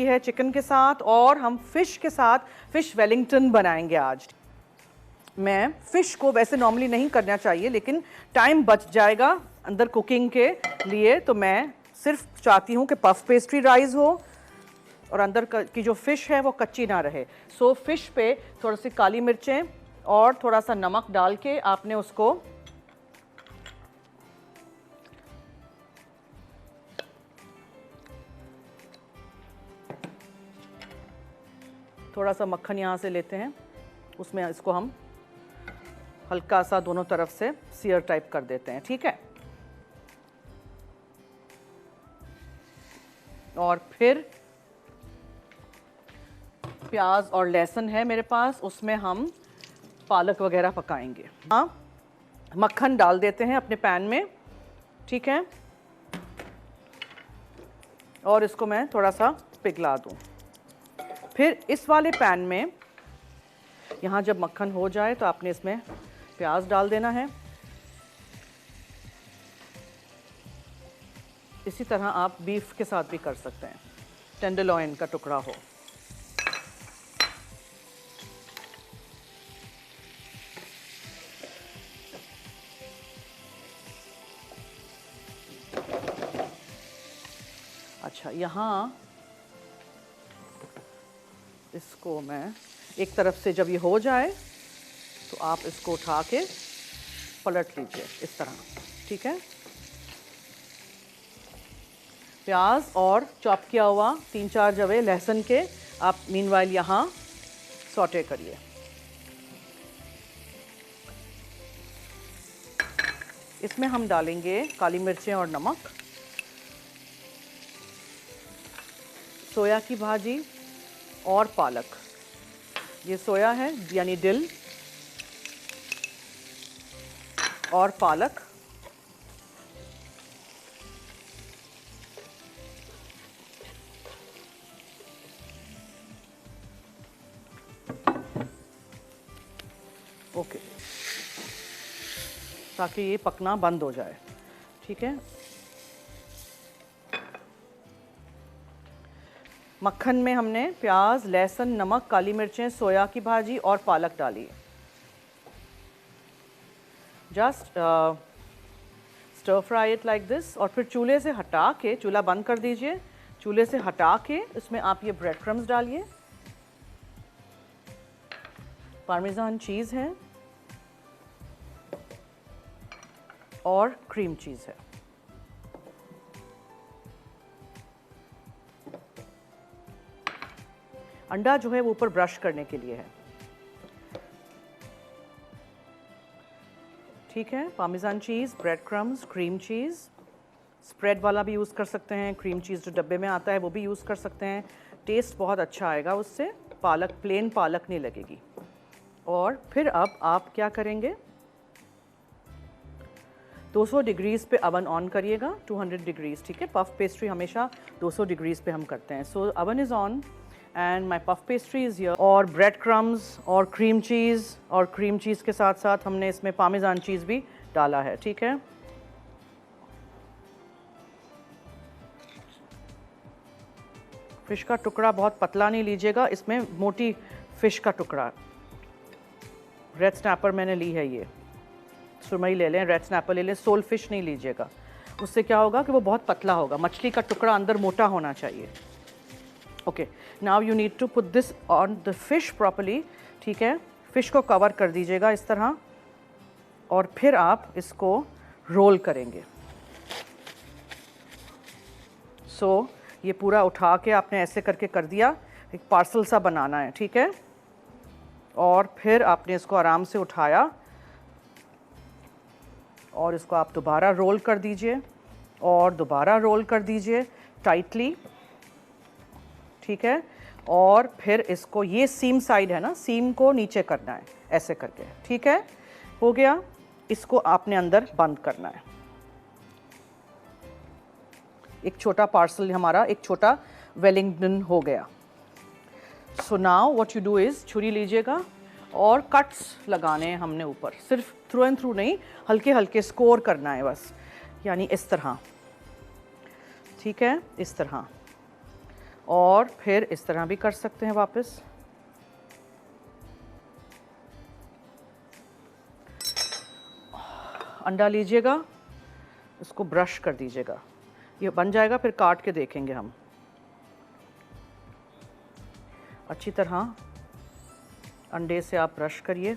है चिकन के साथ, और हम फ़िश के साथ फ़िश वेलिंगटन बनाएंगे आज। मैं फ़िश को वैसे नॉर्मली नहीं करना चाहिए, लेकिन टाइम बच जाएगा अंदर कुकिंग के लिए, तो मैं सिर्फ चाहती हूँ कि पफ पेस्ट्री राइस हो और अंदर की जो फ़िश है वो कच्ची ना रहे। सो फ़िश पे थोड़ी सी काली मिर्चें और थोड़ा सा नमक डाल के आपने उसको थोड़ा सा मक्खन यहाँ से लेते हैं, उसमें इसको हम हल्का सा दोनों तरफ से सीयर टाइप कर देते हैं, ठीक है। और फिर प्याज और लहसुन है मेरे पास, उसमें हम पालक वगैरह पकाएंगे। हाँ, मक्खन डाल देते हैं अपने पैन में, ठीक है, और इसको मैं थोड़ा सा पिघला दूँ। फिर इस वाले पैन में यहाँ जब मक्खन हो जाए तो आपने इसमें प्याज डाल देना है। इसी तरह आप बीफ के साथ भी कर सकते हैं, टेंडरलॉइन का टुकड़ा हो। अच्छा, यहाँ इसको मैं एक तरफ से जब ये हो जाए तो आप इसको उठा के पलट लीजिए इस तरह, ठीक है। प्याज और चॉप किया हुआ 3-4 जवे लहसुन के आप मीनवाइल यहाँ सौटे करिए। इसमें हम डालेंगे काली मिर्चें और नमक, सोया की भाजी और पालक। ये सोया है यानी दिल और पालक, ओके, ताकि ये पकना बंद हो जाए, ठीक है। मक्खन में हमने प्याज, लहसुन, नमक, काली मिर्चें, सोया की भाजी और पालक डाली। Just stir fry it like this, और फिर चूल्हे से हटा के, चूल्हा बंद कर दीजिए, चूल्हे से हटा के इसमें आप ये ब्रेड क्रम्स डालिए, पार्मेजान चीज़ है और क्रीम चीज़ है। अंडा जो है वो ऊपर ब्रश करने के लिए है, ठीक है। Parmesan cheese, bread crumbs, cream cheese, spread वाला भी यूज़ कर सकते हैं, क्रीम चीज़ जो डब्बे में आता है वो भी यूज़ कर सकते हैं, टेस्ट बहुत अच्छा आएगा उससे, पालक, प्लेन पालक नहीं लगेगी। और फिर अब आप क्या करेंगे, 200 डिग्रीज़ पे अवन ऑन करिएगा, 200 डिग्रीज़, ठीक है। पफ पेस्ट्री हमेशा 200 डिग्रीज़ पे हम करते हैं। So oven is on and my puff pastry is here. और ब्रेड क्रम्स और क्रीम चीज़ के साथ साथ हमने इसमें पार्मेजान चीज़ भी डाला है, ठीक है। फ़िश का टुकड़ा बहुत पतला नहीं लीजिएगा, इसमें मोटी फ़िश का टुकड़ा, रेड स्नैपर मैंने ली है, ये सुरमई ले लें, रेड स्नैपर ले लें, सोल फिश नहीं लीजिएगा, उससे क्या होगा कि वो बहुत पतला होगा। मछली का टुकड़ा अंदर मोटा होना चाहिए। Okay, now you need to put this on the fish properly, ठीक है। फ़िश को कवर कर दीजिएगा इस तरह, और फिर आप इसको रोल करेंगे। सो ये पूरा उठा के आपने ऐसे करके कर दिया, एक पार्सल सा बनाना है, ठीक है। और फिर आपने इसको आराम से उठाया और इसको आप दोबारा रोल कर दीजिए और दोबारा रोल कर दीजिए टाइटली, ठीक है। और फिर इसको, ये सीम साइड है ना, सीम को नीचे करना है ऐसे करके, ठीक है। हो गया, इसको आपने अंदर बंद करना है। एक छोटा पार्सल हमारा, एक छोटा वेलिंगटन हो गया। So now what you do is, छुरी लीजिएगा और कट्स लगाने हैं हमने ऊपर, सिर्फ थ्रू एंड थ्रू नहीं, हल्के हल्के स्कोर करना है बस, यानी इस तरह, ठीक है, इस तरह। और फिर इस तरह भी कर सकते हैं वापस। अंडा लीजिएगा, इसको ब्रश कर दीजिएगा, ये बन जाएगा, फिर काट के देखेंगे हम। अच्छी तरह अंडे से आप ब्रश करिए।